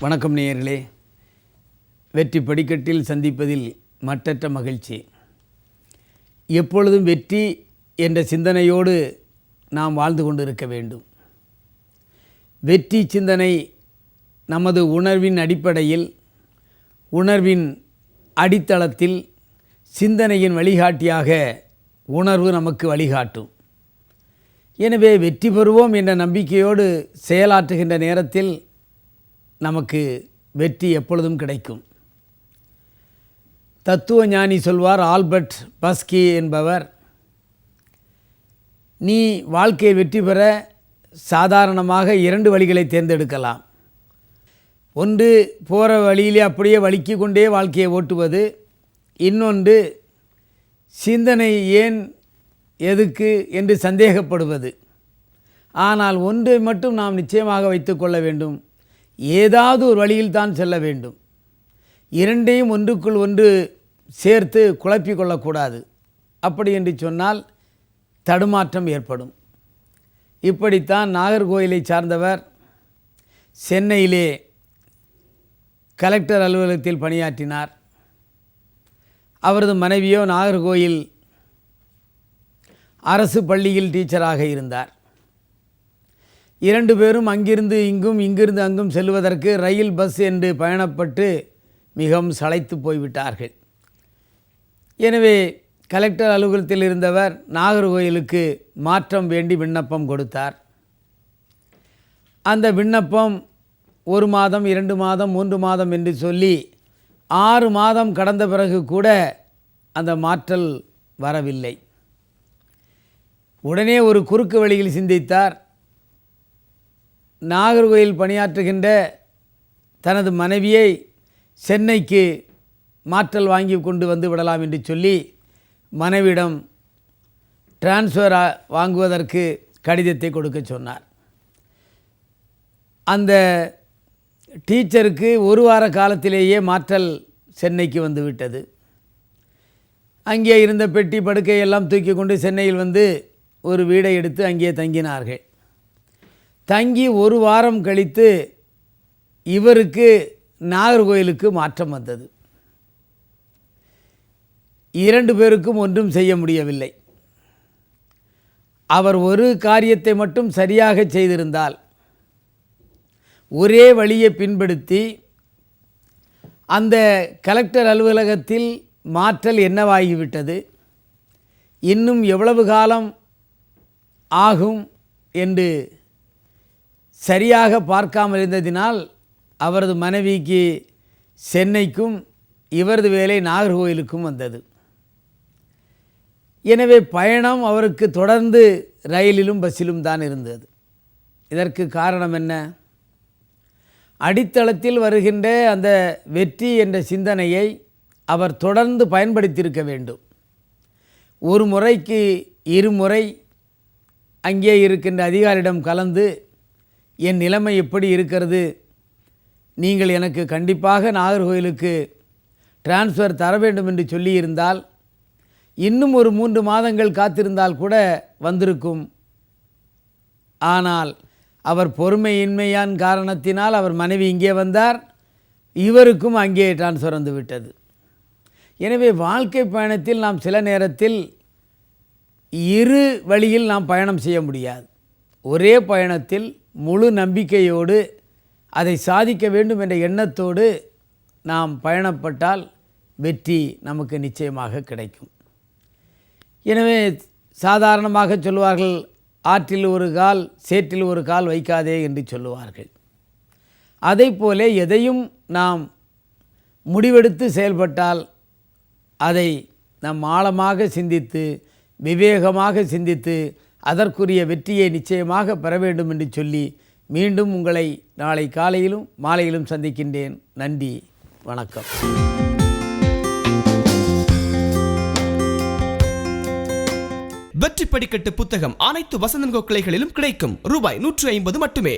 வணக்கம் நேயர்களே. வெற்றி படிக்கட்டில் சந்திப்பதில் மற்றற்ற மகிழ்ச்சி. எப்பொழுதும் வெற்றி என்ற சிந்தனையோடு நாம் வாழ்ந்து கொண்டிருக்க வேண்டும். வெற்றி சிந்தனை நமது உணர்வின் அடிப்படையில், உணர்வின் அடித்தளத்தில், சிந்தனையின் வழிகாட்டியாக உணர்வு நமக்கு வழிகாட்டும். எனவே வெற்றி பெறுவோம் என்ற நம்பிக்கையோடு செயலாற்றுகின்ற நேரத்தில் நமக்கு வெற்றி எப்பொழுதும் கிடைக்கும். தத்துவ ஞானி சொல்வார், ஆல்பர்ட் பஸ்கி என்பவர், நீ வாழ்க்கையை வெற்றி பெற சாதாரணமாக 2 வழிகளை தேர்ந்தெடுக்கலாம். ஒன்று, போகிற வழியிலே அப்படியே வலிக்கு கொண்டே வாழ்க்கையை ஓட்டுவது. இன்னொன்று, சிந்தனை ஏன் எதுக்கு என்று சந்தேகப்படுவது. ஆனால் ஒன்றை மட்டும் நாம் நிச்சயமாக வைத்து கொள்ள வேண்டும், ஏதாவது ஒரு வழியில் தான் செல்ல வேண்டும். இரண்டையும் ஒன்றுக்குள் ஒன்று சேர்த்து குழப்பிக் கொள்ளக்கூடாது. அப்படி என்று சொன்னால் தடுமாற்றம் ஏற்படும். இப்படித்தான் நாகர்கோயிலை சார்ந்தவர் சென்னையிலே கலெக்டர் அலுவலகத்தில் பணியாற்றினார். அவரது மனைவியோ நாகர்கோயில் அரசு பள்ளியில் டீச்சராக இருந்தார். 2 பேரும் அங்கிருந்து இங்கும் இங்கிருந்து அங்கும் செல்வதற்கு ரயில் பஸ் என்று பயணப்பட்டு மிகவும் சளைத்து போய்விட்டார்கள். எனவே கலெக்டர் அலுவலகத்தில் இருந்தவர் நாகர்கோயிலுக்கு மாற்றம் வேண்டி விண்ணப்பம் கொடுத்தார். அந்த விண்ணப்பம் 1 மாதம், 2 மாதம், 3 மாதம் என்று சொல்லி 6 மாதம் கடந்த பிறகு கூட அந்த மாற்றல் வரவில்லை. உடனே ஒரு குறுக்கு வழியில் சிந்தித்தார். நாகர்கோயில் பணியாற்றுகின்ற தனது மனைவியை சென்னைக்கு மாற்றல் வாங்கி கொண்டு வந்து விடலாம் என்று சொல்லி மனைவியிடம் டிரான்ஸ்ஃபர் வாங்குவதற்கு கடிதத்தை கொடுக்க சொன்னார். அந்த டீச்சருக்கு 1 வார காலத்திலேயே மாற்றல் சென்னைக்கு வந்து விட்டது. அங்கே இருந்த பெட்டி படுக்கையெல்லாம் தூக்கி கொண்டு சென்னையில் வந்து ஒரு வீடை எடுத்து அங்கே தங்கினார்கள். தங்கி 1 வாரம் கழித்து இவருக்கு நாகர்கோயிலுக்கு மாற்றம் வந்தது. 2 பேருக்கும் ஒன்றும் செய்ய முடியவில்லை. அவர் ஒரு காரியத்தை மட்டும் சரியாக செய்திருந்தால், ஒரே வழியை பின்படுத்தி அந்த கலெக்டர் அலுவலகத்தில் மாற்றல் என்னவாகிவிட்டது, இன்னும் எவ்வளவு காலம் ஆகும் என்று சரியாக பார்க்காமல் இருந்ததினால் அவரது மனைவிக்கு சென்னைக்கும் இவரது வேலை நாகர்கோயிலுக்கும் வந்தது. எனவே பயணம் அவருக்கு தொடர்ந்து ரயிலிலும் பஸ்ஸிலும் தான் இருந்தது. இதற்கு காரணம் என்ன? அடித்தளத்தில் வருகின்ற அந்த வெற்றி என்ற சிந்தனையை அவர் தொடர்ந்து பயன்படுத்தியிருக்க வேண்டும். 1 முறைக்கு 2 முறை அங்கே இருக்கின்ற அதிகாரியிடம் கலந்து, என் நிலைமை எப்படி இருக்கிறது, நீங்கள் எனக்கு கண்டிப்பாக நாகர்கோயிலுக்கு டிரான்ஸ்ஃபர் தர வேண்டும் என்று சொல்லியிருந்தால் இன்னும் ஒரு 3 மாதங்கள் காத்திருந்தால் கூட வந்திருக்கும். ஆனால் அவர் பொறுமையின்மையான காரணத்தினால் அவர் மனைவி இங்கே வந்தார், இவருக்கும் அங்கே டிரான்ஸ்ஃபர் வந்து விட்டது. எனவே வாழ்க்கை பயணத்தில் நாம் சில நேரத்தில் 2 வழியில் நாம் பயணம் செய்ய முடியாது. ஒரே பயணத்தில் முழு நம்பிக்கையோடு அதை சாதிக்க வேண்டும் என்ற எண்ணத்தோடு நாம் பயணப்பட்டால் வெற்றி நமக்கு நிச்சயமாக கிடைக்கும். எனவே சாதாரணமாக சொல்லுவார்கள், ஆற்றில் ஒரு கால் சேற்றில் ஒரு கால் வைக்காதே என்று சொல்லுவார்கள். அதைப்போல எதையும் நாம் முடிவெடுத்து செயல்பட்டால் அதை நாம் ஆழமாக சிந்தித்து, விவேகமாக சிந்தித்து அதற்குரிய வெற்றியை நிச்சயமாக பெற வேண்டும் என்று சொல்லி மீண்டும் உங்களை நாளை காலையிலும் மாலையிலும் சந்திக்கின்றேன். நன்றி, வணக்கம். வெற்றி படிக்கட்டு புத்தகம் அனைத்து வசந்தன் கோ கிளைகளிலும் கிடைக்கும். ரூபாய் 150 மட்டுமே.